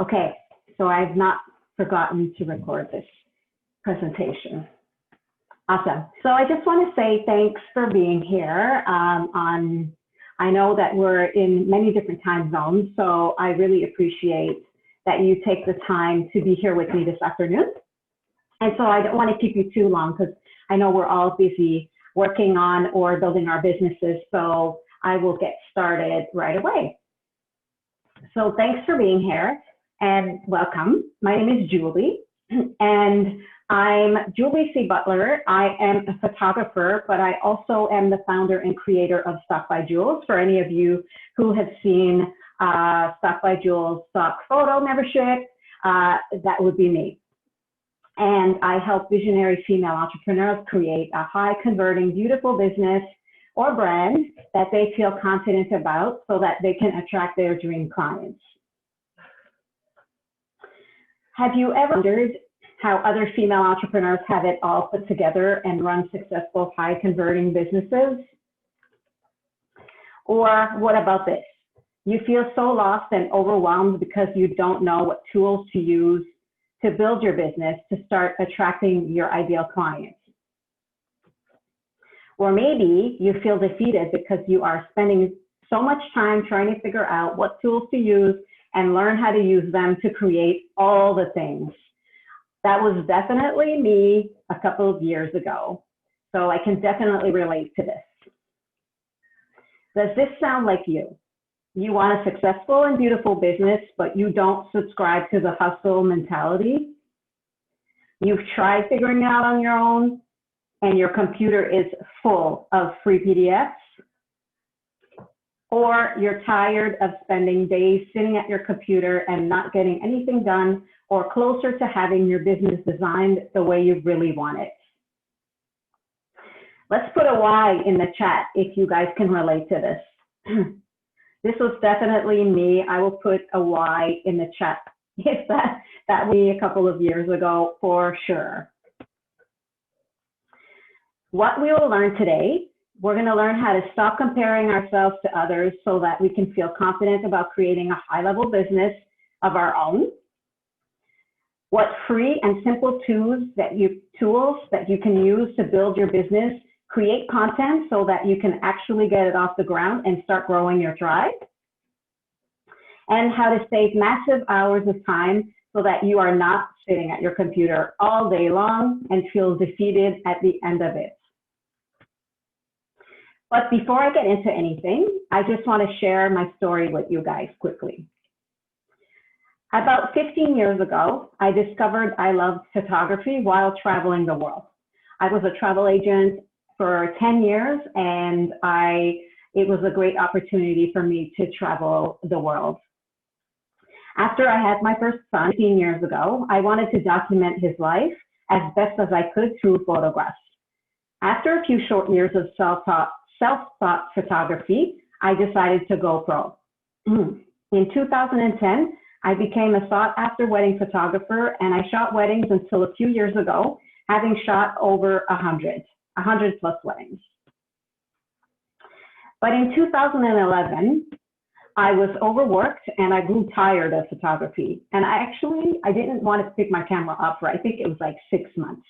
Okay, so I've not forgotten to record this presentation. Awesome. So I just want to say thanks for being here. I know that we're in many different time zones, so I really appreciate that you take the time to be here with me this afternoon. And so I don't want to keep you too long because I know we're all busy working on or building our businesses, so I will get started right away. So thanks for being here and welcome. My name is Julie and I'm Julie C. Butler. I am a photographer, but I also am the founder and creator of Stock by Jules. For any of you who have seen Stock by Jules stock photo membership, that would be me. And I help visionary female entrepreneurs create a high converting, beautiful business or brand that they feel confident about so that they can attract their dream clients. Have you ever wondered how other female entrepreneurs have it all put together and run successful, high converting businesses? Or what about this? You feel so lost and overwhelmed because you don't know what tools to use to build your business to start attracting your ideal clients. Or maybe you feel defeated because you are spending so much time trying to figure out what tools to use and learn how to use them to create all the things. That was definitely me a couple of years ago. So I can definitely relate to this. Does this sound like you? You want a successful and beautiful business, but you don't subscribe to the hustle mentality. You've tried figuring it out on your own, and your computer is full of free PDFs. Or you're tired of spending days sitting at your computer and not getting anything done, or closer to having your business designed the way you really want it. Let's put a Y in the chat if you guys can relate to this. This was definitely me. I will put a Y in the chat if that was me a couple of years ago for sure. What we will learn today, we're going to learn how to stop comparing ourselves to others so that we can feel confident about creating a high-level business of our own. What free and simple tools that you can use to build your business, create content so that you can actually get it off the ground and start growing your tribe. And how to save massive hours of time so that you are not sitting at your computer all day long and feel defeated at the end of it. But before I get into anything, I just want to share my story with you guys quickly. About 15 years ago, I discovered I loved photography while traveling the world. I was a travel agent for 10 years and it was a great opportunity for me to travel the world. After I had my first son 15 years ago, I wanted to document his life as best as I could through photographs. After a few short years of self-taught photography, I decided to go pro. In 2010, I became a sought-after wedding photographer, and I shot weddings until a few years ago, having shot over 100 plus weddings. But in 2011, I was overworked and I grew tired of photography. And I didn't want to pick my camera up for, I think it was like 6 months.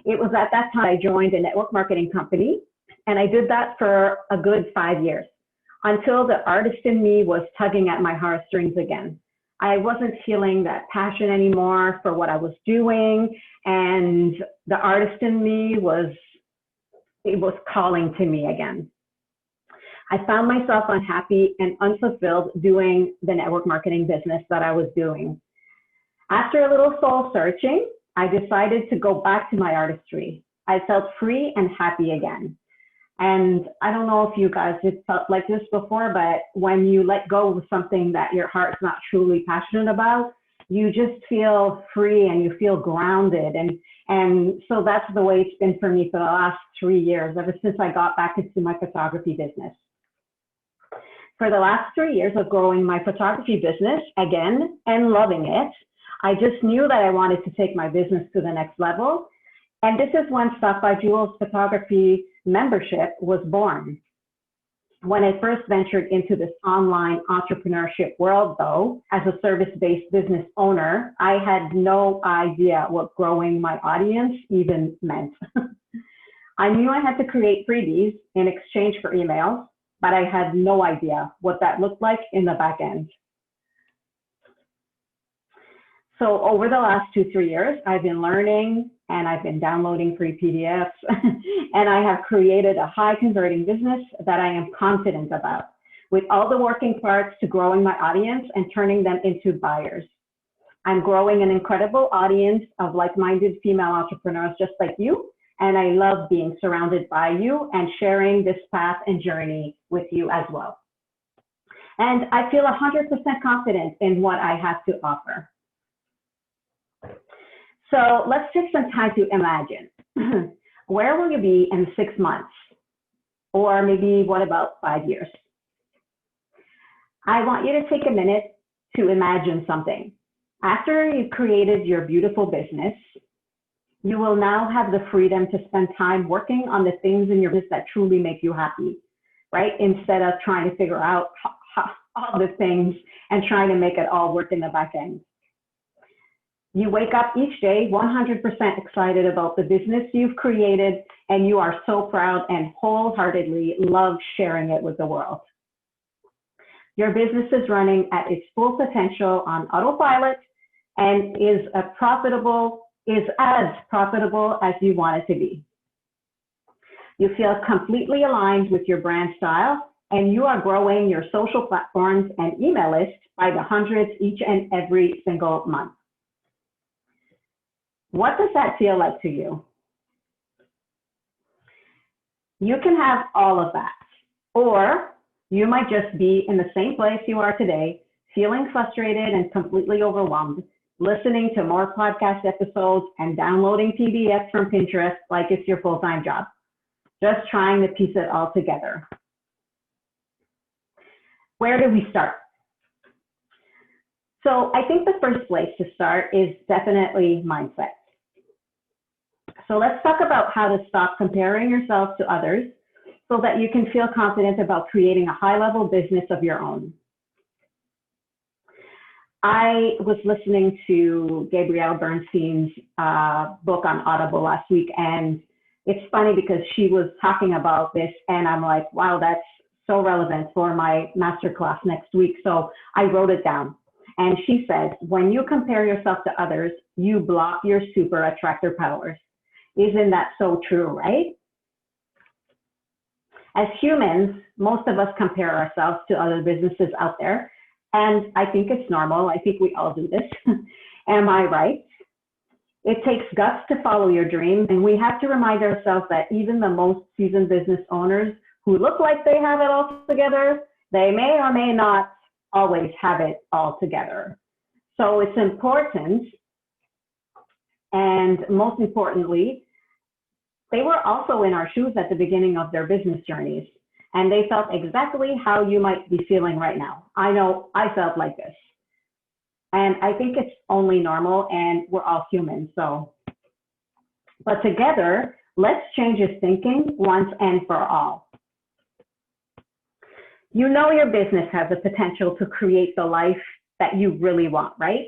It was at that time I joined a network marketing company, and I did that for a good 5 years until the artist in me was tugging at my heartstrings again. I wasn't feeling that passion anymore for what I was doing, and the artist in me was calling to me again. I found myself unhappy and unfulfilled doing the network marketing business that I was doing. After a little soul searching, I decided to go back to my artistry. I felt free and happy again. And I don't know if you guys have felt like this before, but when you let go of something that your heart's not truly passionate about, you just feel free and you feel grounded. And so that's the way it's been for me for the last 3 years, ever since I got back into my photography business. For the last 3 years of growing my photography business again and loving it, I just knew that I wanted to take my business to the next level. And this is when Stock by Jules photography membership was born. When I first ventured into this online entrepreneurship world, though, as a service-based business owner, I had no idea what growing my audience even meant. I knew I had to create freebies in exchange for emails, but I had no idea what that looked like in the back end. So over the last 2-3 years, I've been learning and I've been downloading free PDFs and I have created a high converting business that I am confident about, with all the working parts to growing my audience and turning them into buyers. I'm growing an incredible audience of like-minded female entrepreneurs just like you, and I love being surrounded by you and sharing this path and journey with you as well. And I feel 100% confident in what I have to offer. So let's take some time to imagine. Where will you be in 6 months? Or maybe what about 5 years? I want you to take a minute to imagine something. After you've created your beautiful business, you will now have the freedom to spend time working on the things in your business that truly make you happy, right? Instead of trying to figure out all the things and trying to make it all work in the back end. You wake up each day 100% excited about the business you've created, and you are so proud and wholeheartedly love sharing it with the world. Your business is running at its full potential on autopilot and is as profitable as you want it to be. You feel completely aligned with your brand style, and you are growing your social platforms and email list by the hundreds each and every single month. What does that feel like to you? You can have all of that, or you might just be in the same place you are today, feeling frustrated and completely overwhelmed, listening to more podcast episodes and downloading PDFs from Pinterest like it's your full-time job, just trying to piece it all together. Where do we start? So I think the first place to start is definitely mindset. So let's talk about how to stop comparing yourself to others so that you can feel confident about creating a high-level business of your own. I was listening to Gabrielle Bernstein's book on Audible last week, and it's funny because she was talking about this, and I'm like, wow, that's so relevant for my masterclass next week. So I wrote it down. And she said, when you compare yourself to others, you block your super attractor powers. Isn't that so true, right? As humans, most of us compare ourselves to other businesses out there. And I think it's normal. I think we all do this. Am I right? It takes guts to follow your dream. And we have to remind ourselves that even the most seasoned business owners who look like they have it all together, they may or may not always have it all together. So it's important. And most importantly, they were also in our shoes at the beginning of their business journeys, and they felt exactly how you might be feeling right now. I know I felt like this, and I think it's only normal, and we're all human. So, but together, let's change this thinking once and for all. You know your business has the potential to create the life that you really want, right?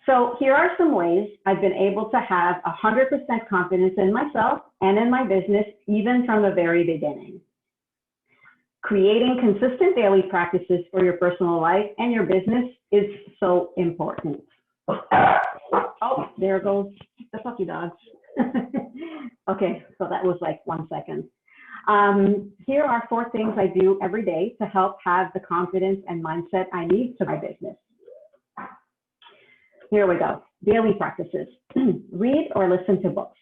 So here are some ways I've been able to have 100% confidence in myself and in my business, even from the very beginning. Creating consistent daily practices for your personal life and your business is so important. Oh, there goes the puppy dogs. Okay, so that was like 1 second. Here are 4 things I do every day to help have the confidence and mindset I need to my business. Here we go. Daily practices. Read or listen to books.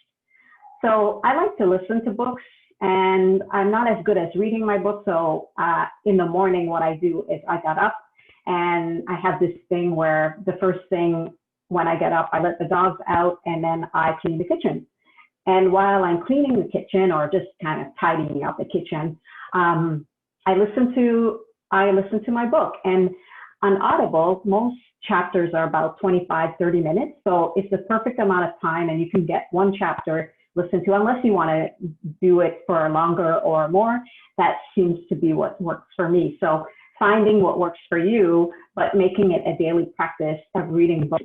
So I like to listen to books, and I'm not as good as reading my book. So in the morning, what I do is I got up, and I have this thing where the first thing when I get up, I let the dogs out, and then I clean the kitchen. And while I'm cleaning the kitchen or just kind of tidying up the kitchen, I listen to my book. And on Audible, most chapters are about 25, 30 minutes. So it's the perfect amount of time, and you can get one chapter listen to, unless you want to do it for longer or more. That seems to be what works for me. So finding what works for you, but making it a daily practice of reading books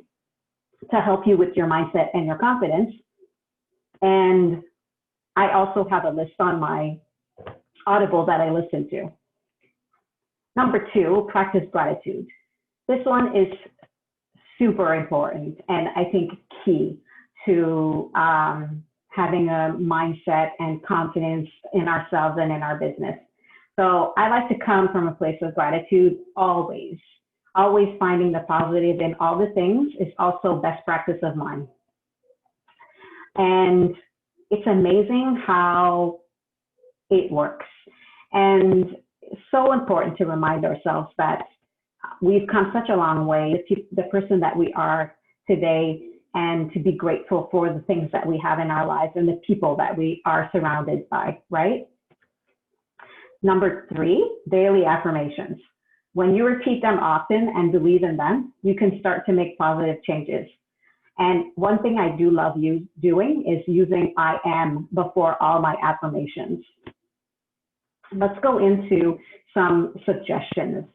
to help you with your mindset and your confidence. And I also have a list on my Audible that I listen to. Number 2, practice gratitude. This one is super important and I think key to having a mindset and confidence in ourselves and in our business. So I like to come from a place of gratitude always. Always finding the positive in all the things is also best practice of mine. And it's amazing how it works. And it's so important to remind ourselves that we've come such a long way to the person that we are today, and to be grateful for the things that we have in our lives and the people that we are surrounded by, right? Number 3, daily affirmations. When you repeat them often and believe in them, you can start to make positive changes. And one thing I do love doing is using I am before all my affirmations. Let's go into some suggestions.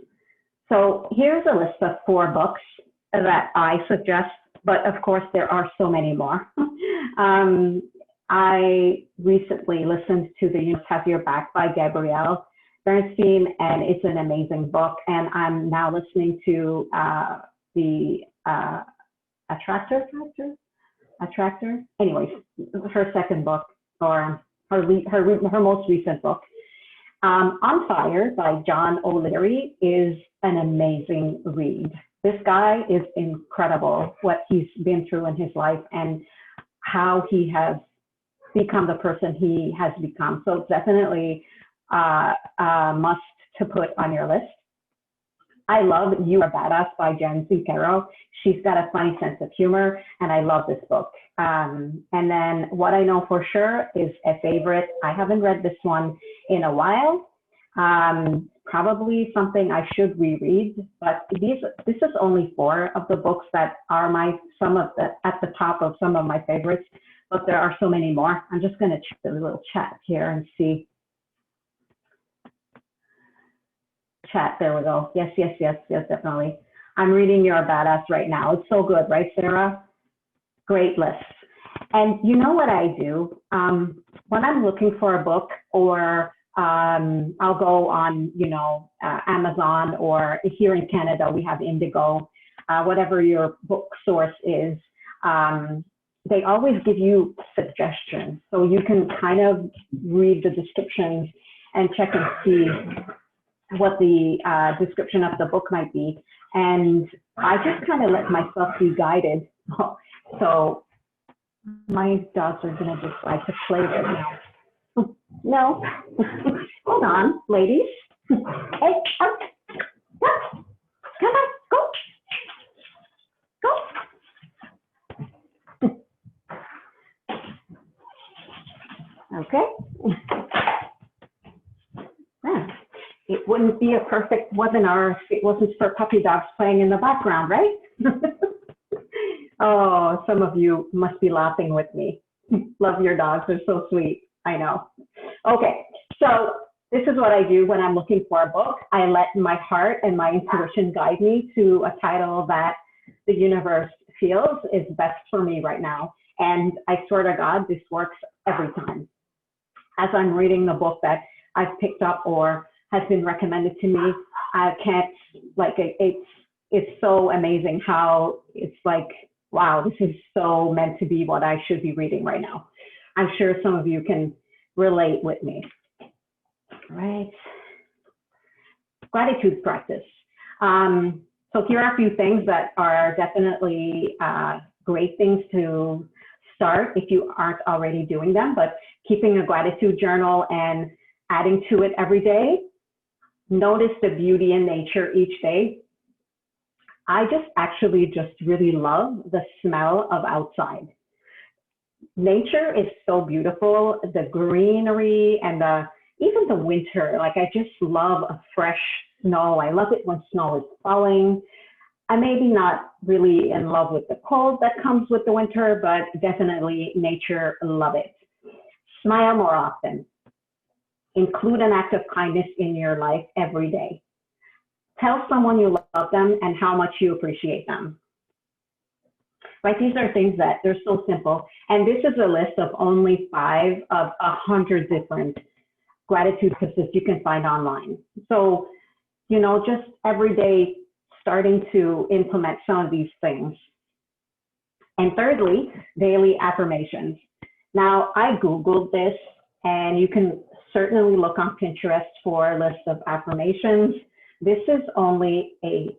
So here's a list of 4 books that I suggest, but of course there are so many more. I recently listened to The Universe Has Your Back by Gabrielle Bernstein, and it's an amazing book. And I'm now listening to the Attractor. Anyways, her second book, or her most recent book. On Fire by John O'Leary is an amazing read. This guy is incredible, what he's been through in his life and how he has become the person he has become. So definitely a must to put on your list. I love You Are Badass by Jen Sincero. She's got a funny sense of humor, and I love this book. And then What I Know for Sure is a favorite. I haven't read this one in a while. Probably something I should reread, but this is only 4 of the books that are at the top of some of my favorites, but there are so many more. I'm just going to check the little chat here and see. Chat, there we go. Yes, definitely. I'm reading You're a Badass right now. It's so good, right, Sarah? Great list. And you know what I do? When I'm looking for a book, or I'll go on, Amazon, or here in Canada, we have Indigo, whatever your book source is, they always give you suggestions. So you can kind of read the descriptions and check and see what the description of the book might be. And I just kind of let myself be guided. So my dogs are gonna decide to play right now. No, hold on, ladies. Hey, out. Come on, go. Okay. Yeah. It wouldn't be a perfect webinar if it wasn't for puppy dogs playing in the background, right? Oh, some of you must be laughing with me. Love your dogs, they're so sweet, I know. Okay, so this is what I do when I'm looking for a book. I let my heart and my intuition guide me to a title that the universe feels is best for me right now. And I swear to God, this works every time. As I'm reading the book that I've picked up or has been recommended to me, I can't, like, it's so amazing how it's like, wow, this is so meant to be what I should be reading right now. I'm sure some of you can relate with me. All right. Gratitude practice. So here are a few things that are definitely great things to start if you aren't already doing them, but keeping a gratitude journal and adding to it every day. Notice the beauty in nature each day. I actually really love the smell of outside. Nature is so beautiful, the greenery and even the winter. Like, I just love a fresh snow. I love it when snow is falling. I may be not really in love with the cold that comes with the winter, but definitely nature, love it. Smile more often. Include an act of kindness in your life every day. Tell someone you love them and how much you appreciate them. Right? These are things that they're so simple. And this is a list of only 5 of 100 different gratitude tips that you can find online. So, you know, just every day starting to implement some of these things. And thirdly, daily affirmations. Now, I Googled this, and you can certainly look on Pinterest for a list of affirmations. This is only a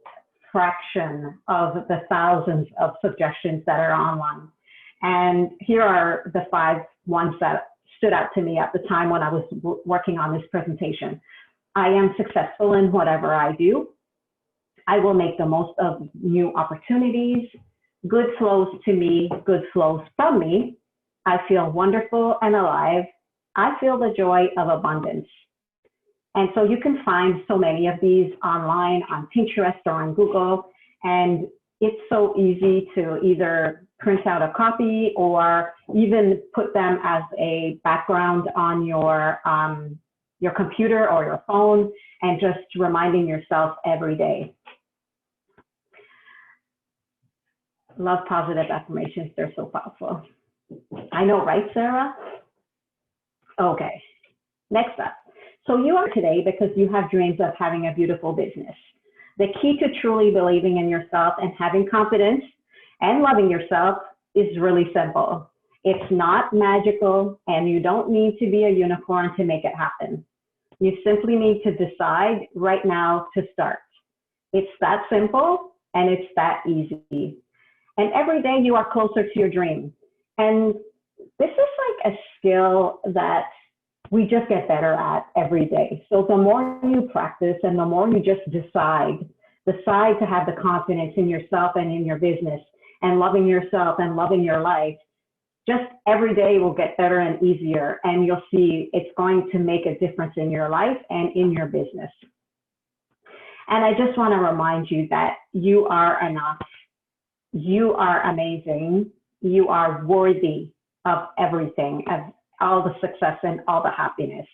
fraction of the thousands of suggestions that are online. And here are the 5 ones that stood out to me at the time when I was working on this presentation. I am successful in whatever I do. I will make the most of new opportunities. Good flows to me, good flows from me. I feel wonderful and alive. I feel the joy of abundance. And so you can find so many of these online on Pinterest or on Google. And it's so easy to either print out a copy or even put them as a background on your computer or your phone, and just reminding yourself every day. Love positive affirmations. They're so powerful. I know, right, Sarah? Okay, next up. So you are today because you have dreams of having a beautiful business. The key to truly believing in yourself and having confidence and loving yourself is really simple. It's not magical, and you don't need to be a unicorn to make it happen. You simply need to decide right now to start. It's that simple, and it's that easy. And every day you are closer to your dream. And this is like a skill that we just get better at every day. So the more you practice and the more you just decide to have the confidence in yourself and in your business and loving yourself and loving your life, just every day will get better and easier. And you'll see it's going to make a difference in your life and in your business. And I just want to remind you that you are enough. You are amazing. You are worthy of everything, of all the success and all the happiness.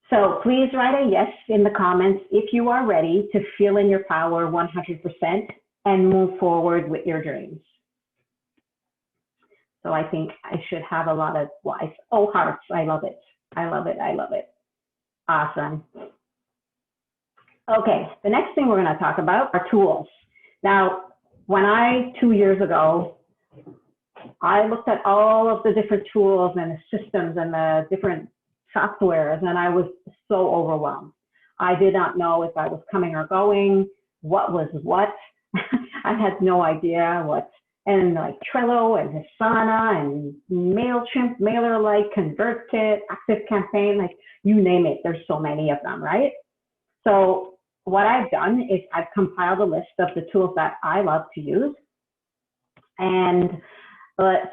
So please write a yes in the comments if you are ready to feel in your power 100% and move forward with your dreams. So I think I should have a lot of whys. Oh, hearts, I love it. I love it, I love it. Awesome. Okay, the next thing we're going to talk about are tools. Now, when 2 years ago, I looked at all of the different tools and the systems and the different softwares, and I was so overwhelmed. I did not know if I was coming or going, what was what. I had no idea what, and like Trello and Asana and MailChimp, MailerLite, ConvertKit, ActiveCampaign, like you name it, there's so many of them, right? So what I've done is I've compiled a list of the tools that I love to use. And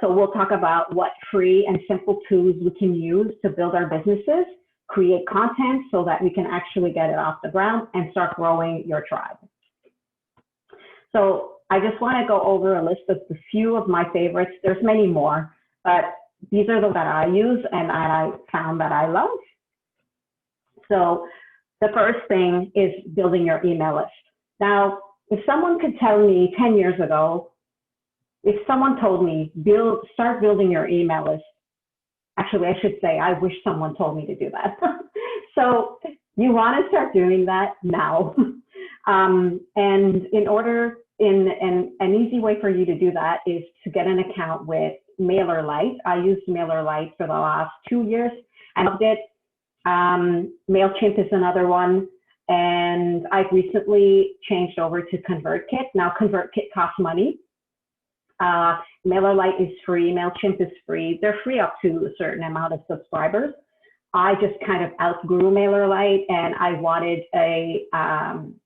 so we'll talk about what free and simple tools we can use to build our businesses, create content so that we can actually get it off the ground and start growing your tribe. So I just want to go over a list of a few of my favorites. There's many more, but these are the that I use and that I found that I love. So the first thing is building your email list. Now, if someone could tell me 10 years ago, if someone told me, start building your email list, actually, I should say, I wish someone told me to do that. So you want to start doing that now. And an easy way for you to do that is to get an account with MailerLite. I used MailerLite for the last 2 years and loved it. MailChimp is another one. And I've recently changed over to ConvertKit. Now, ConvertKit costs money. MailerLite is free, MailChimp is free. They're free up to a certain amount of subscribers. I just kind of outgrew MailerLite, and I wanted a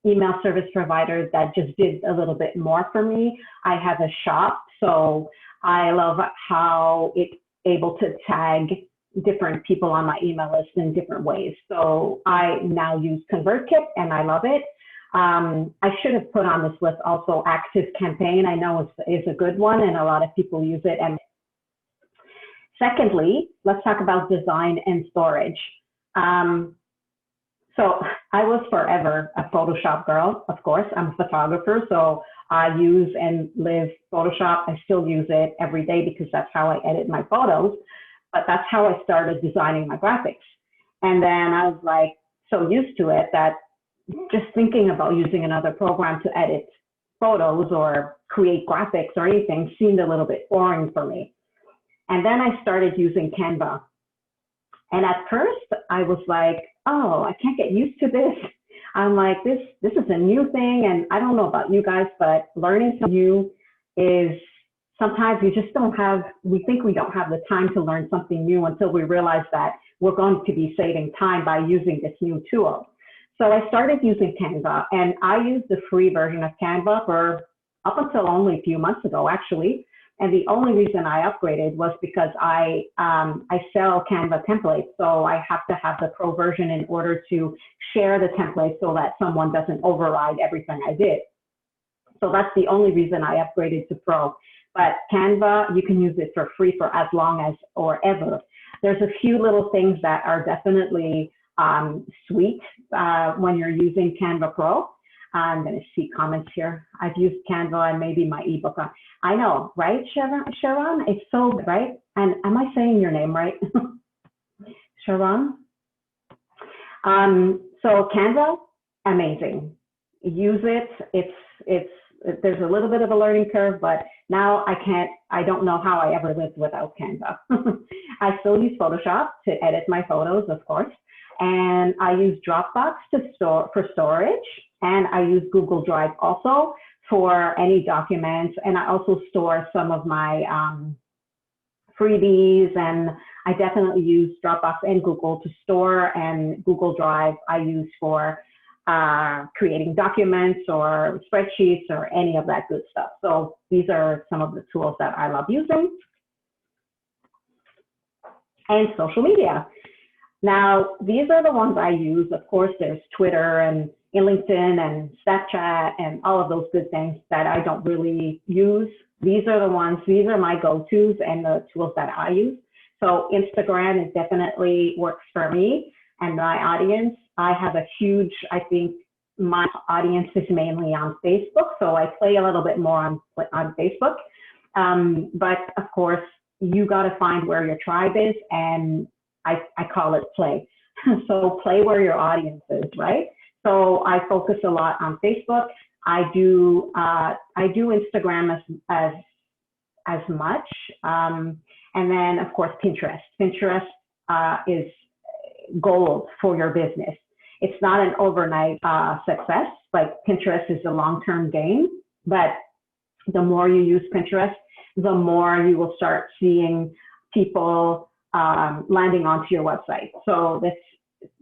email service provider that just did a little bit more for me. I have a shop, so I love how it's able to tag different people on my email list in different ways. So I now use ConvertKit, and I love it. I should have put on this list also ActiveCampaign. I know it's a good one, and a lot of people use it. And Secondly, let's talk about design and storage. So I was forever a Photoshop girl, of course. I'm a photographer, so I use and live Photoshop. I still use it every day because that's how I edit my photos. But that's how I started designing my graphics. And then I was like so used to it that just thinking about using another program to edit photos or create graphics or anything seemed a little bit boring for me. And then I started using Canva. And at first I was like, oh, I can't get used to this. I'm like, this is a new thing. And I don't know about you guys, but learning something new is sometimes we just don't have, we think we don't have the time to learn something new until we realize that we're going to be saving time by using this new tool. So I started using Canva, and I used the free version of Canva for up until only a few months ago, actually. And the only reason I upgraded was because I sell Canva templates. So I have to have the pro version in order to share the template so that someone doesn't override everything I did. So that's the only reason I upgraded to pro. But Canva, you can use it for free for as long as or ever. There's a few little things that are definitely sweet when you're using Canva Pro. I'm going to see comments here. I've used Canva and maybe my ebook. I know, right, Sharon? It's so good, right? And am I saying your name right? Sharon? So Canva, amazing. Use it. There's a little bit of a learning curve, but now I don't know how I ever lived without Canva. I still use Photoshop to edit my photos, of course. And I use Dropbox for storage. And I use Google Drive also for any documents. And I also store some of my freebies. And I definitely use Dropbox and Google to store, and Google Drive I use for creating documents or spreadsheets or any of that good stuff. So these are some of the tools that I love using. And social media. Now, these are the ones I use. Of course, there's Twitter and LinkedIn and Snapchat and all of those good things that I don't really use. These are the ones, these are my go-tos and the tools that I use. So Instagram is definitely works for me and my audience. I have a huge, I think my audience is mainly on Facebook, so I play a little bit more on Facebook. But of course, you got to find where your tribe is, and I call it play. So play where your audience is, right? So I focus a lot on Facebook. I do Instagram as much, and then of course Pinterest. Pinterest is gold for your business. It's not an overnight success. Like Pinterest is a long-term game, but the more you use Pinterest, the more you will start seeing people landing onto your website. So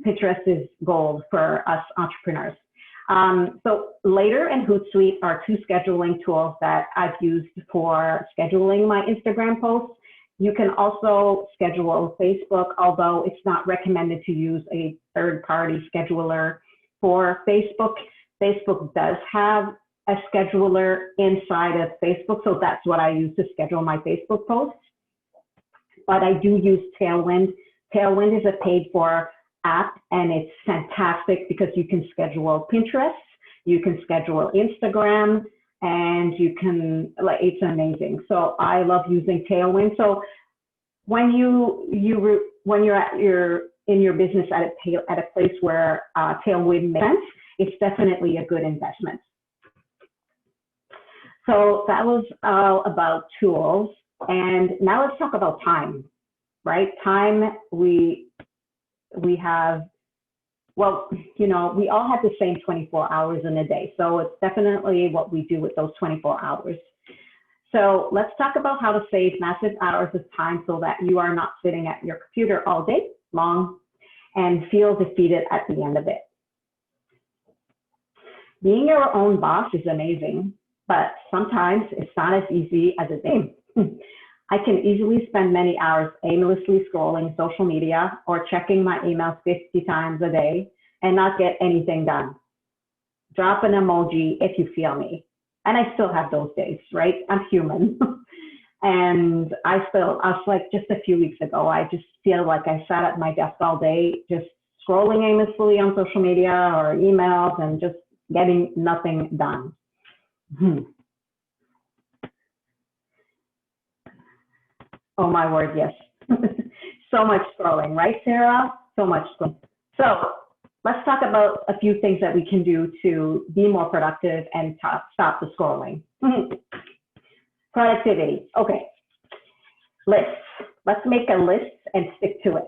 Pinterest is gold for us entrepreneurs. So Later and Hootsuite are two scheduling tools that I've used for scheduling my Instagram posts. You can also schedule Facebook, although it's not recommended to use a third-party scheduler for Facebook. Facebook does have a scheduler inside of Facebook, so that's what I use to schedule my Facebook posts. But I do use Tailwind. Tailwind is a paid-for app, and it's fantastic because you can schedule Pinterest, you can schedule Instagram, and you can, like, it's amazing. So I love using Tailwind. So when when you're in your business at a place where Tailwind makes sense, it's definitely a good investment. So that was all about tools. And now let's talk about time, right? Time, we have, well, you know, we all have the same 24 hours in a day. So it's definitely what we do with those 24 hours. So let's talk about how to save massive hours of time so that you are not sitting at your computer all day long and feel defeated at the end of it. Being your own boss is amazing, but sometimes it's not as easy as it seems. I can easily spend many hours aimlessly scrolling social media or checking my emails 50 times a day and not get anything done. Drop an emoji if you feel me. And I still have those days, right? I'm human. And I was like, just a few weeks ago, I just feel like I sat at my desk all day, just scrolling aimlessly on social media or emails and just getting nothing done. Oh my word, yes. So much scrolling, right, Sarah? So much scrolling. So let's talk about a few things that we can do to be more productive and stop the scrolling. Productivity. Okay. Lists. Let's make a list and stick to it.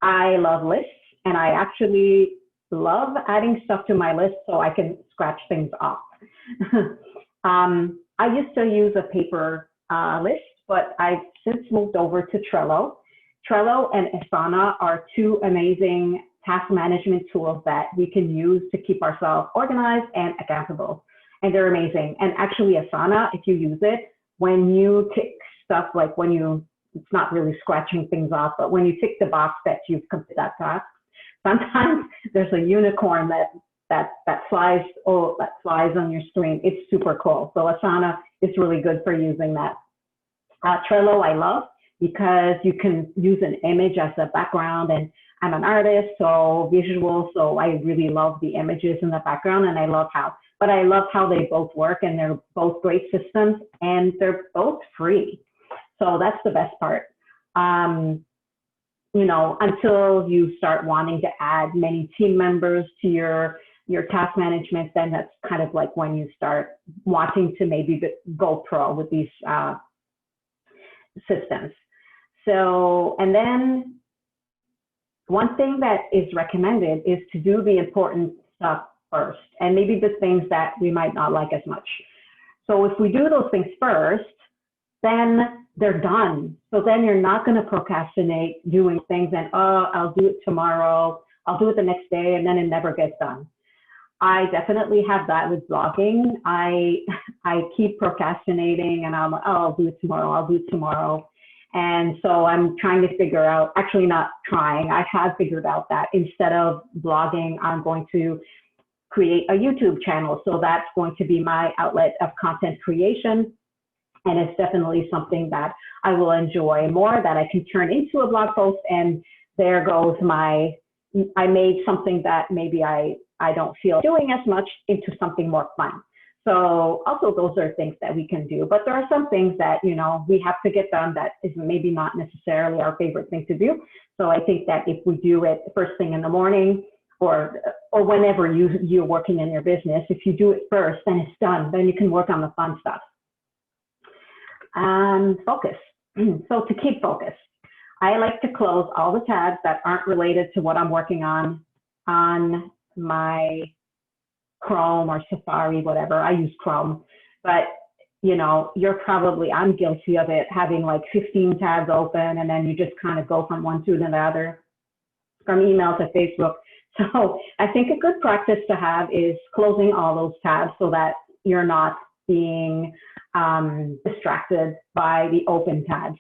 I love lists, and I actually love adding stuff to my list so I can scratch things off. I used to use a paper list, but I've since moved over to Trello. Trello and Asana are two amazing task management tools that we can use to keep ourselves organized and accountable. And they're amazing. And actually, Asana, if you use it, when you tick stuff like it's not really scratching things off, but when you tick the box that you've completed that task, sometimes there's a unicorn that flies on your screen. It's super cool. So Asana is really good for using that. Trello I love because you can use an image as a background, and I'm an artist, so visual, so I really love the images in the background, and I love how they both work, and they're both great systems, and they're both free. So that's the best part. Until you start wanting to add many team members to your task management, then that's kind of like when you start wanting to maybe go pro with these systems. So, and then one thing that is recommended is to do the important stuff first, and maybe the things that we might not like as much. So if we do those things first, then they're done. So then you're not going to procrastinate doing things and, oh, I'll do it tomorrow, I'll do it the next day, and then it never gets done. I definitely have that with blogging. I keep procrastinating, and I'm like, oh, I'll do it tomorrow. And so I'm trying to figure out, actually not trying, I have figured out that instead of blogging, I'm going to create a YouTube channel. So that's going to be my outlet of content creation. And it's definitely something that I will enjoy more, that I can turn into a blog post. And there goes I made something that maybe I don't feel doing as much into something more fun. So also those are things that we can do, but there are some things that, we have to get done that is maybe not necessarily our favorite thing to do. So I think that if we do it first thing in the morning or whenever you're working in your business, if you do it first, then it's done. Then you can work on the fun stuff. Focus. So to keep focus, I like to close all the tabs that aren't related to what I'm working on my Chrome or Safari, whatever. I use Chrome, but I'm guilty of it, having like 15 tabs open, and then you just kind of go from one to the other, from email to Facebook. So I think a good practice to have is closing all those tabs so that you're not being distracted by the open tabs.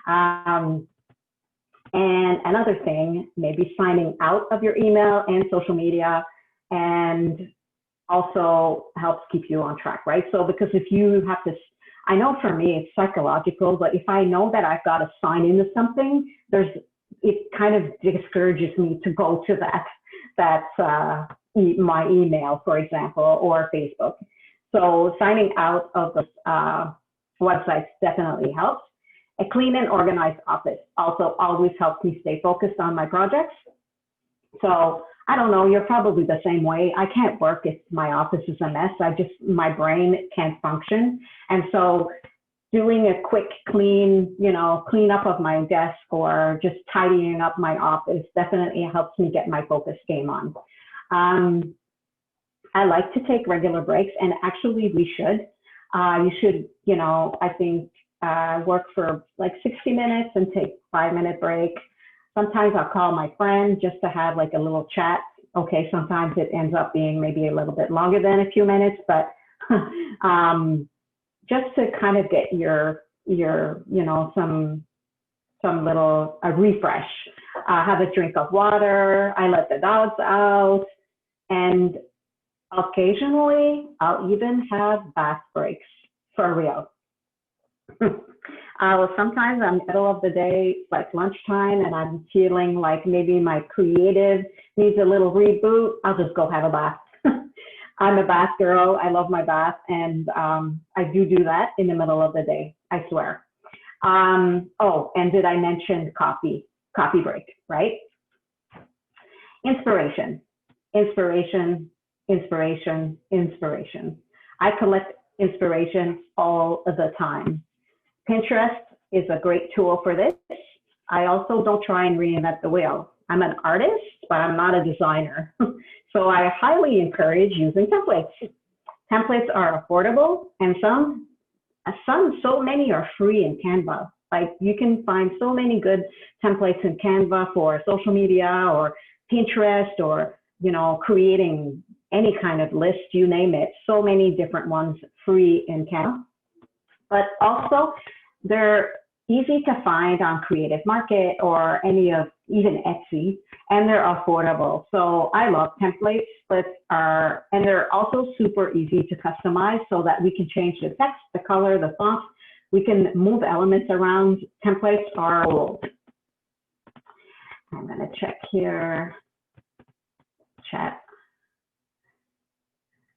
And another thing, maybe signing out of your email and social media, and also helps keep you on track, right? So because if you have to, I know for me it's psychological, but if I know that I've got to sign into something, it kind of discourages me to go to my email, for example, or Facebook. So signing out of the websites definitely helps. A clean and organized office also always helps me stay focused on my projects. So I don't know, you're probably the same way. I can't work if my office is a mess. My brain can't function. And so doing a quick clean up of my desk or just tidying up my office definitely helps me get my focus game on. I like to take regular breaks, and actually we should. You should, I think, work for like 60 minutes and take 5-minute break. Sometimes I'll call my friend just to have like a little chat. Okay, sometimes it ends up being maybe a little bit longer than a few minutes, but just to kind of get your some little refresh. Have a drink of water. I let the dogs out, and occasionally I'll even have bath breaks, for real. Well, sometimes I'm middle of the day, like lunchtime, and I'm feeling like maybe my creative needs a little reboot. I'll just go have a bath. I'm a bath girl. I love my bath, and I do that in the middle of the day. I swear. Oh, and did I mention coffee? Coffee break, right? Inspiration, inspiration, inspiration, inspiration. I collect inspiration all the time. Pinterest is a great tool for this. I also don't try and reinvent the wheel. I'm an artist, but I'm not a designer. So I highly encourage using templates. Templates are affordable, and so many are free in Canva. Like you can find so many good templates in Canva for social media or Pinterest or, creating any kind of list, you name it. So many different ones free in Canva. But also they're easy to find on Creative Market or even Etsy, and they're affordable. So I love templates, and they're also super easy to customize so that we can change the text, the color, the font. We can move elements around. Templates are gold. I'm gonna check here, chat.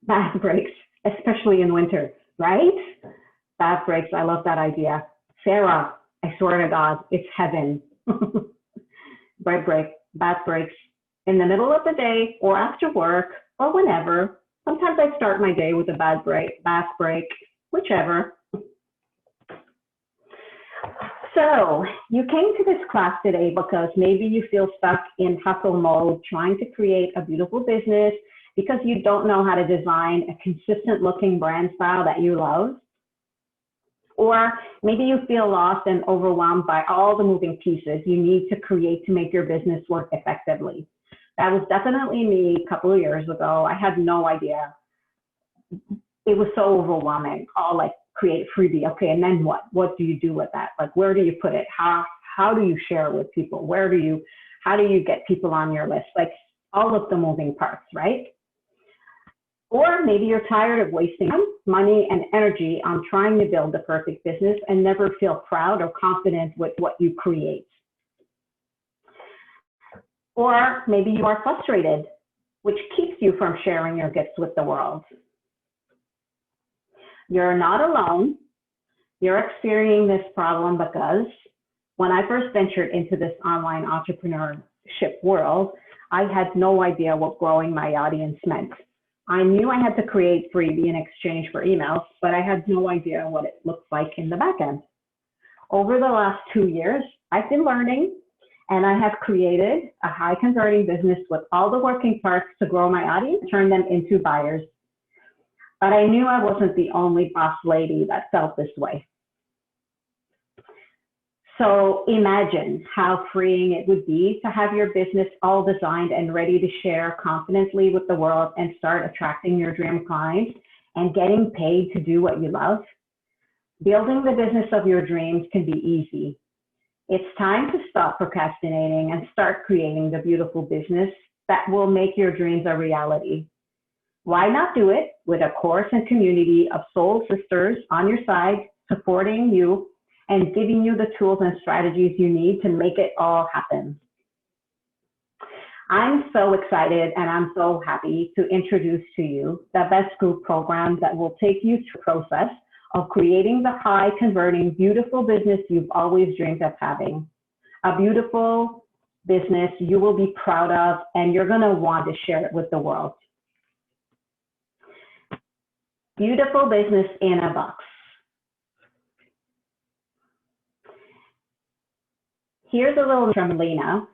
Bath breaks, especially in winter, right? Bath breaks, I love that idea. Sarah, I swear to God, it's heaven. Bath breaks in the middle of the day or after work or whenever. Sometimes I start my day with a bath break, whichever. So you came to this class today because maybe you feel stuck in hustle mode, trying to create a beautiful business because you don't know how to design a consistent looking brand style that you love. Or maybe you feel lost and overwhelmed by all the moving pieces you need to create to make your business work effectively. That was definitely me a couple of years ago. I had no idea. It was so overwhelming. All like create freebie. Okay, and then what? What do you do with that? Like, where do you put it? How do you share it with people? How do you get people on your list? Like all of the moving parts, right? Or maybe you're tired of wasting time, money, and energy on trying to build the perfect business and never feel proud or confident with what you create. Or maybe you are frustrated, which keeps you from sharing your gifts with the world. You're not alone. You're experiencing this problem because when I first ventured into this online entrepreneurship world, I had no idea what growing my audience meant. I knew I had to create freebie in exchange for emails, but I had no idea what it looked like in the back end. Over the last 2 years, I've been learning, and I have created a high converting business with all the working parts to grow my audience, turn them into buyers. But I knew I wasn't the only boss lady that felt this way. So imagine how freeing it would be to have your business all designed and ready to share confidently with the world and start attracting your dream clients and getting paid to do what you love. Building the business of your dreams can be easy. It's time to stop procrastinating and start creating the beautiful business that will make your dreams a reality. Why not do it with a course and community of soul sisters on your side, supporting you and giving you the tools and strategies you need to make it all happen. I'm so excited and I'm so happy to introduce to you the Best Group program that will take you through the process of creating the high converting, beautiful business you've always dreamed of having. A beautiful business you will be proud of and you're gonna want to share it with the world. Beautiful business in a box. Here's a little from Lena,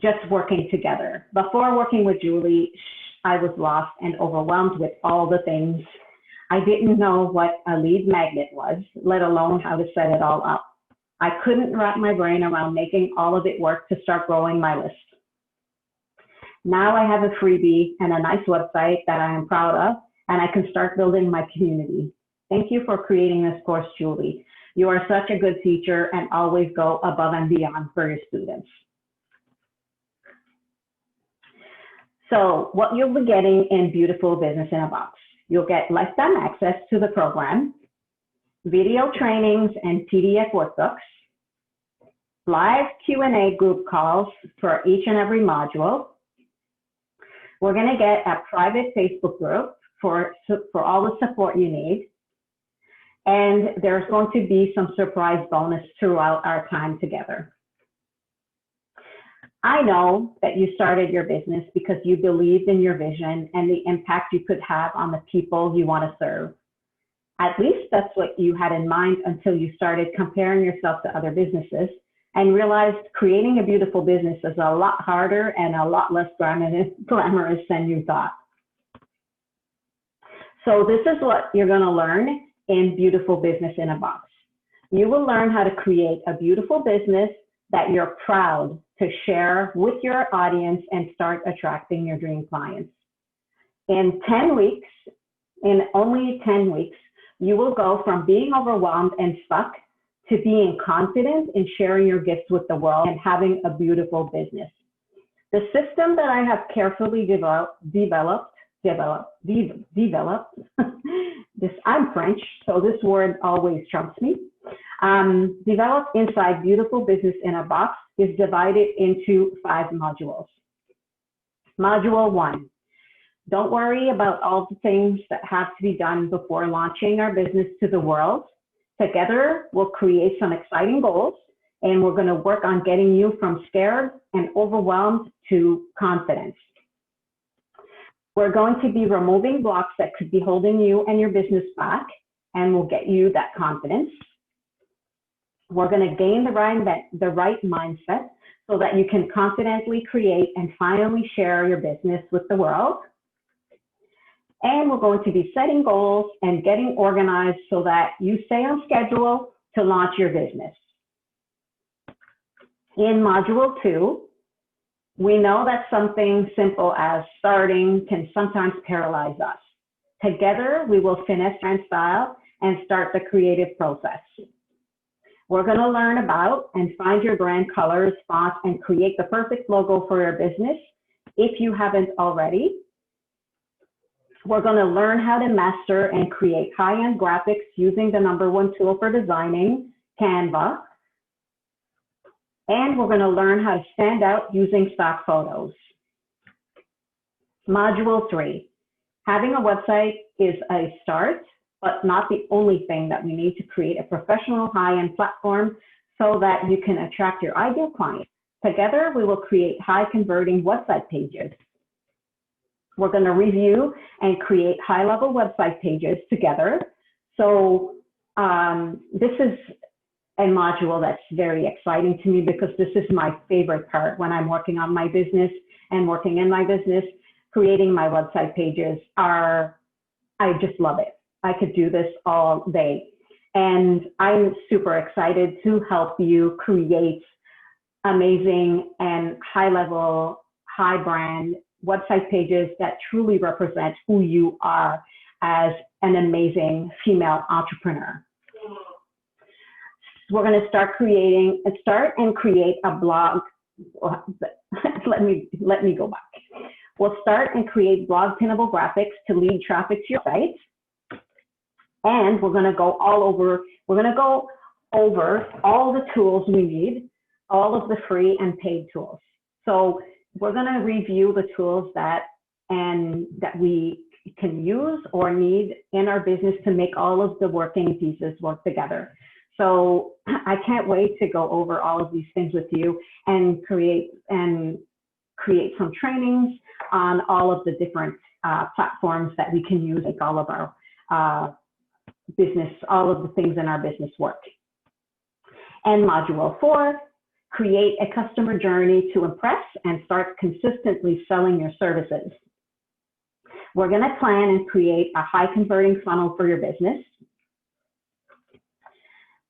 just working together. Before working with Julie, I was lost and overwhelmed with all the things. I didn't know what a lead magnet was, let alone how to set it all up. I couldn't wrap my brain around making all of it work to start growing my list. Now I have a freebie and a nice website that I am proud of, and I can start building my community. Thank you for creating this course, Julie. You are such a good teacher and always go above and beyond for your students. So what you'll be getting in Beautiful Business in a Box, you'll get lifetime access to the program. video trainings and PDF workbooks, live Q&A group calls for each and every module. We're going to get a private Facebook group for all the support you need. And there's going to be some surprise bonus throughout our time together. I know that you started your business because you believed in your vision and the impact you could have on the people you want to serve. At least that's what you had in mind until you started comparing yourself to other businesses and realized creating a beautiful business is a lot harder and a lot less glamorous than you thought. So this is what you're going to learn in Beautiful Business in a Box. You will learn how to create a beautiful business that you're proud to share with your audience and start attracting your dream clients. In 10 weeks, in only 10 weeks, you will go from being overwhelmed and stuck to being confident in sharing your gifts with the world and having a beautiful business. The system that I have carefully developed, I'm French, so this word always trumps me. Developed inside Beautiful Business in a Box is divided into 5 modules. Module 1, don't worry about all the things that have to be done before launching our business to the world. Together, we'll create some exciting goals, and we're going to work on getting you from scared and overwhelmed to confidence. We're going to be removing blocks that could be holding you and your business back, and we'll get you that confidence. We're going to gain the right mindset so that you can confidently create and finally share your business with the world. And we're going to be setting goals and getting organized so that you stay on schedule to launch your business. In Module 2, we know that something simple as starting can sometimes paralyze us. Together, we will finesse brand style and start the creative process. We're going to learn about and find your brand colors, fonts, and create the perfect logo for your business if you haven't already. We're going to learn how to master and create high-end graphics using the #1 tool for designing, Canva. And we're going to learn how to stand out using stock photos. Module 3, having a website is a start, but not the only thing that we need to create a professional high-end platform so that you can attract your ideal client. Together, we will create high-converting website pages. We're going to review and create high-level website pages together. So this is a module that's very exciting to me because this is my favorite part when I'm working on my business and working in my business. Creating my website pages I just love it. I could do this all day. And I'm super excited to help you create amazing and high-level, high-brand website pages that truly represent who you are as an amazing female entrepreneur. We're going to start and create a blog. Let me go back. We'll start and create blog pinnable graphics to lead traffic to your site. And we're going to go over all the tools we need, all of the free and paid tools. So we're going to review the tools that we can use or need in our business to make all of the working pieces work together. So I can't wait to go over all of these things with you and create some trainings on all of the different platforms that we can use, like all of our business, all of the things in our business work. And Module 4, create a customer journey to impress and start consistently selling your services. We're going to plan and create a high converting funnel for your business.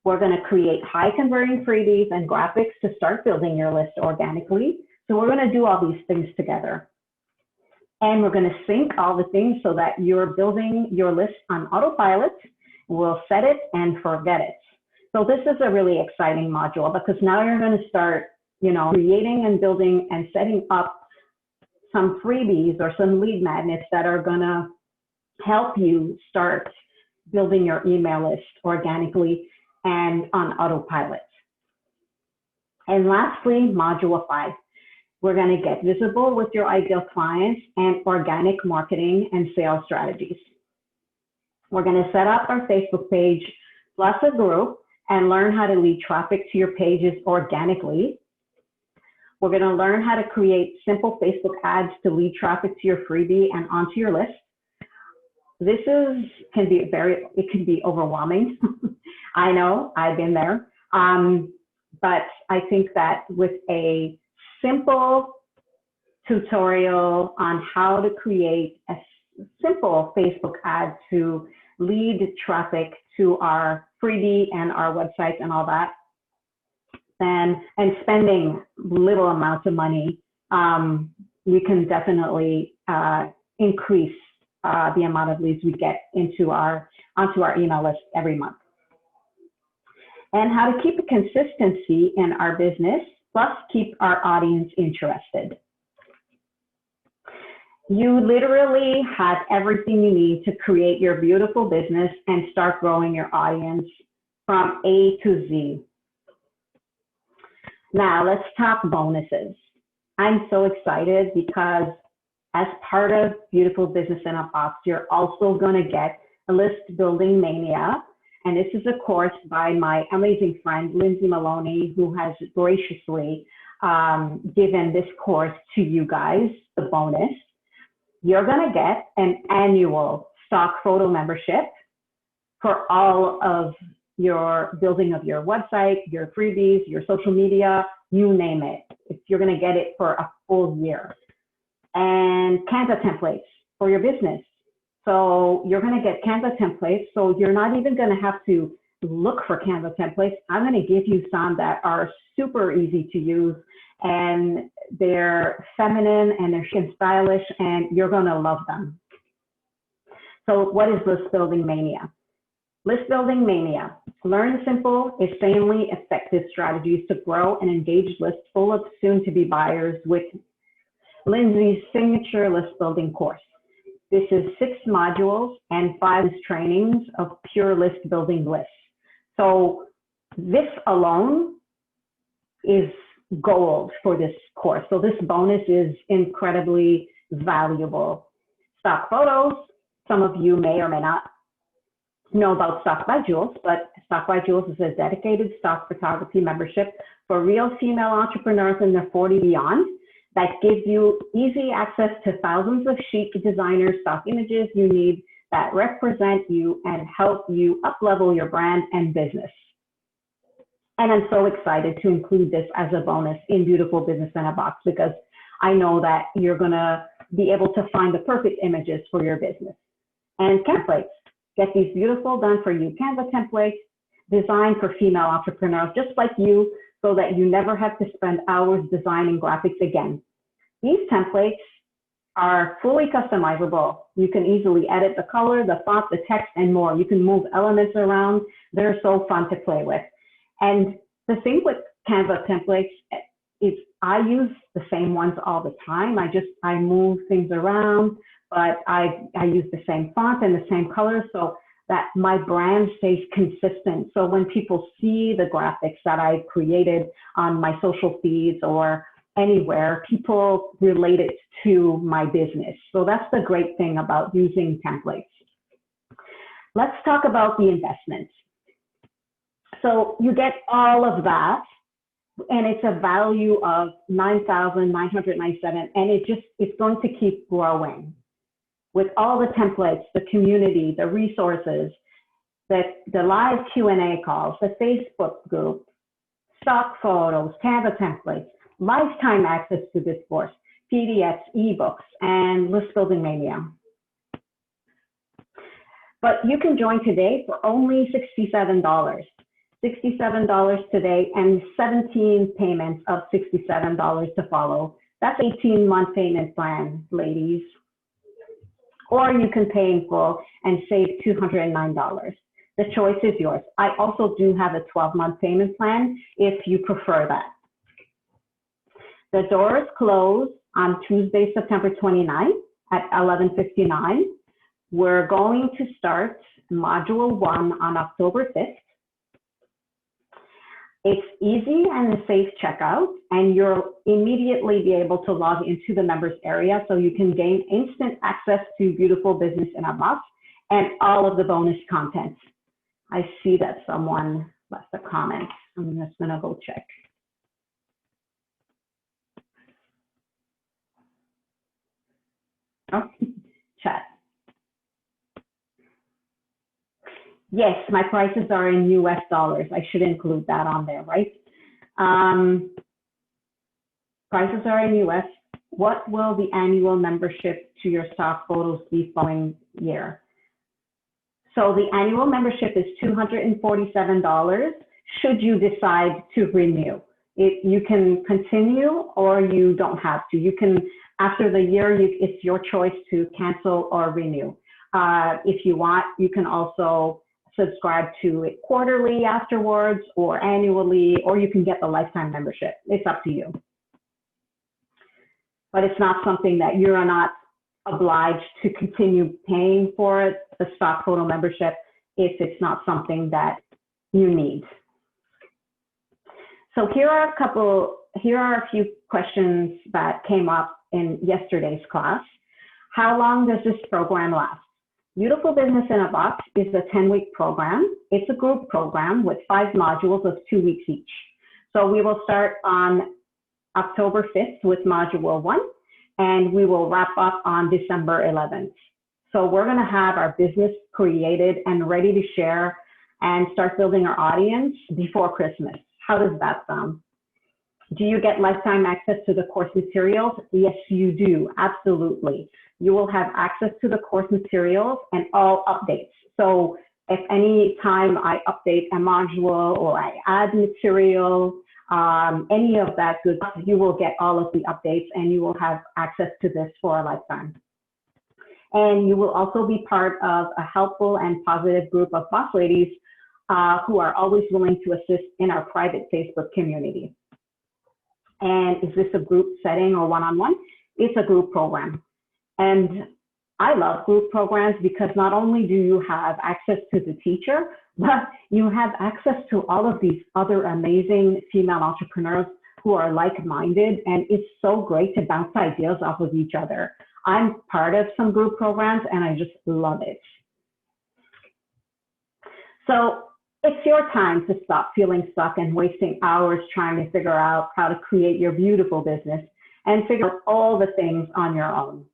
We're going to create high converting freebies and graphics to start building your list organically. So we're going to do all these things together. And we're going to sync all the things so that you're building your list on autopilot. We'll set it and forget it. So this is a really exciting module because now you're going to start, creating and building and setting up some freebies or some lead magnets that are going to help you start building your email list organically and on autopilot. And lastly, module 5, we're going to get visible with your ideal clients and organic marketing and sales strategies. We're going to set up our Facebook page plus a group and learn how to lead traffic to your pages organically. We're going to learn how to create simple Facebook ads to lead traffic to your freebie and onto your list. This can be overwhelming. I know, I've been there. But I think that with a simple tutorial on how to create a simple Facebook ad to lead traffic to our freebie and our websites and all that, and spending little amounts of money, we can definitely increase the amount of leads we get onto our email list every month. And how to keep a consistency in our business, plus keep our audience interested. You literally have everything you need to create your beautiful business and start growing your audience from A to Z. Now let's talk bonuses. I'm so excited because as part of Beautiful Business in a Box, you're also going to get a list building mania. And this is a course by my amazing friend, Lindsay Maloney, who has graciously given this course to you guys, the bonus. You're going to get an annual stock photo membership for all of your building of your website, your freebies, your social media, you name it. You're going to get it for a full year. And Canva templates for your business. So you're going to get Canva templates. So you're not even going to have to look for Canva templates. I'm going to give you some that are super easy to use, and they're feminine and they're stylish, and you're going to love them. So what is List Building Mania? List Building Mania. Learn simple, insanely effective strategies to grow an engaged list full of soon-to-be buyers with Lindsay's signature list building course. This is 6 modules and 5 trainings of pure list building bliss. So this alone is gold for this course. So this bonus is incredibly valuable. Stock photos. Some of you may or may not know about Stock by Jules, but Stock by Jules is a dedicated stock photography membership for real female entrepreneurs in their 40 beyond that gives you easy access to thousands of chic designer stock images you need that represent you and help you up-level your brand and business. And I'm so excited to include this as a bonus in Beautiful Business in a Box, because I know that you're gonna be able to find the perfect images for your business. And templates. Get these beautiful done for you Canva templates designed for female entrepreneurs just like you, so that you never have to spend hours designing graphics again. These templates are fully customizable. You can easily edit the color, the font, the text, and more. You can move elements around. They're so fun to play with. And the thing with Canva templates is I use the same ones all the time. I move things around, but I use the same font and the same colors so that my brand stays consistent. So when people see the graphics that I created on my social feeds or anywhere, people relate it to my business. So that's the great thing about using templates. Let's talk about the investments. So you get all of that, and it's a value of $9,997, and it's going to keep growing with all the templates, the community, the resources, the live Q&A calls, the Facebook group, stock photos, Canva templates, lifetime access to this course, PDFs, ebooks, and List Building Mania. But you can join today for only $67. $67 today and 17 payments of $67 to follow. That's 18-month payment plan, ladies. Or you can pay in full and save $209. The choice is yours. I also do have a 12-month payment plan if you prefer that. The doors close on Tuesday, September 29th at 11:59. We're going to start Module 1 on October 5th. It's easy and a safe checkout, and you'll immediately be able to log into the members area so you can gain instant access to beautiful business in a box and all of the bonus content. I see that someone left a comment. I'm just gonna go check. Oh, chat. Yes, my prices are in US dollars. I should include that on there, right? Prices are in US. What will the annual membership to your stock photos be following year? So the annual membership is $247 should you decide to renew. You can continue or you don't have to. You can, after the year, it's your choice to cancel or renew. If you want, you can also subscribe to it quarterly afterwards or annually, or you can get the lifetime membership. It's up to you. But it's not something that you're not obliged to continue paying for it, the stock photo membership, if it's not something that you need. So here are a few questions that came up in yesterday's class. How long does this program last? Beautiful Business in a Box is a 10-week program. It's a group program with 5 modules of 2 weeks each. So we will start on October 5th with Module 1, and we will wrap up on December 11th. So we're gonna have our business created and ready to share and start building our audience before Christmas. How does that sound? Do you get lifetime access to the course materials? Yes, you do, absolutely. You will have access to the course materials and all updates. So if any time I update a module or I add material, any of that good stuff, you will get all of the updates and you will have access to this for a lifetime. And you will also be part of a helpful and positive group of boss ladies who are always willing to assist in our private Facebook community. And is this a group setting or one-on-one? It's a group program. And I love group programs because not only do you have access to the teacher, but you have access to all of these other amazing female entrepreneurs who are like-minded, and it's so great to bounce ideas off of each other. I'm part of some group programs and I just love it. So it's your time to stop feeling stuck and wasting hours trying to figure out how to create your beautiful business and figure out all the things on your own.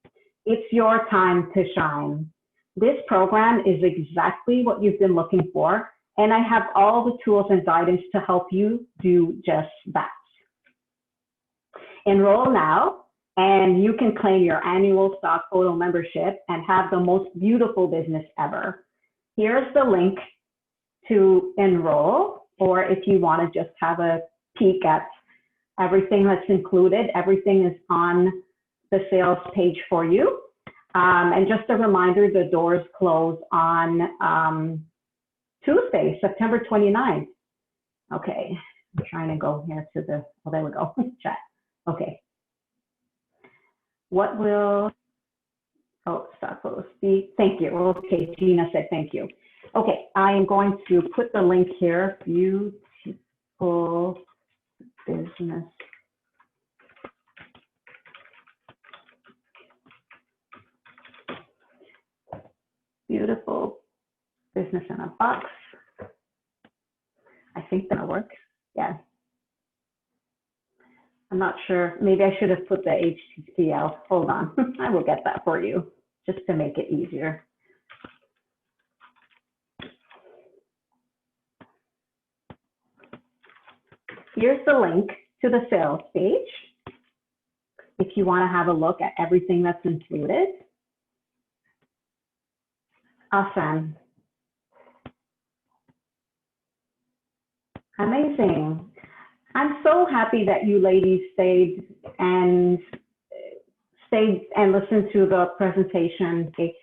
It's your time to shine. This program is exactly what you've been looking for, and I have all the tools and guidance to help you do just that. Enroll now, and you can claim your annual stock photo membership and have the most beautiful business ever. Here's the link to enroll, or if you want to just have a peek at everything that's included, everything is on the sales page for you. And just a reminder, the doors close on Tuesday, September 29th. Okay, I'm trying to go here to the, oh, there we go, chat. Okay. What will, oh, stock photos be, thank you. Okay, Gina said thank you. Okay, I am going to put the link here, Beautiful Business. Beautiful Business in a Box. I think that'll work. Yeah. I'm not sure. Maybe I should have put the HTTPL. Hold on. I will get that for you just to make it easier. Here's the link to the sales page if you want to have a look at everything that's included. Awesome. Amazing. I'm so happy that you ladies stayed and listened to the presentation. Okay.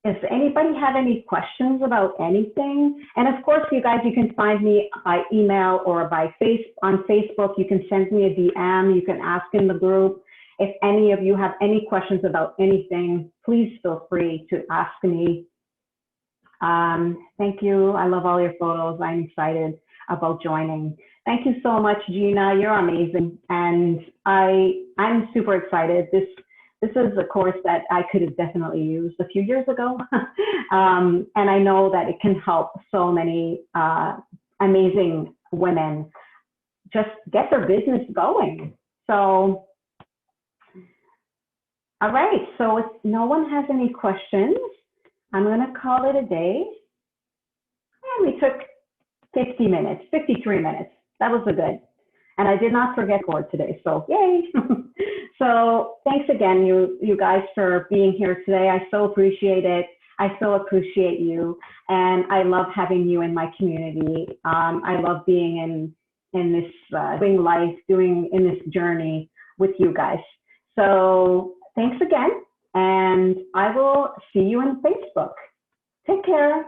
Does anybody have any questions about anything? And of course, you guys, you can find me by email or by on Facebook. You can send me a DM. You can ask in the group. If any of you have any questions about anything, please feel free to ask me. Thank you. I love all your photos. I'm excited about joining. Thank you so much, Gina. You're amazing. And I'm super excited. This is a course that I could have definitely used a few years ago. And I know that it can help so many amazing women just get their business going. So, all right. So if no one has any questions, I'm going to call it a day. And we took 50 minutes, 53 minutes. That was a good. And I did not forget board today, so yay. So thanks again, you guys, for being here today. I so appreciate it. I so appreciate you. And I love having you in my community. I love being in this, doing life, in this journey with you guys. So thanks again. And I will see you on Facebook. Take care.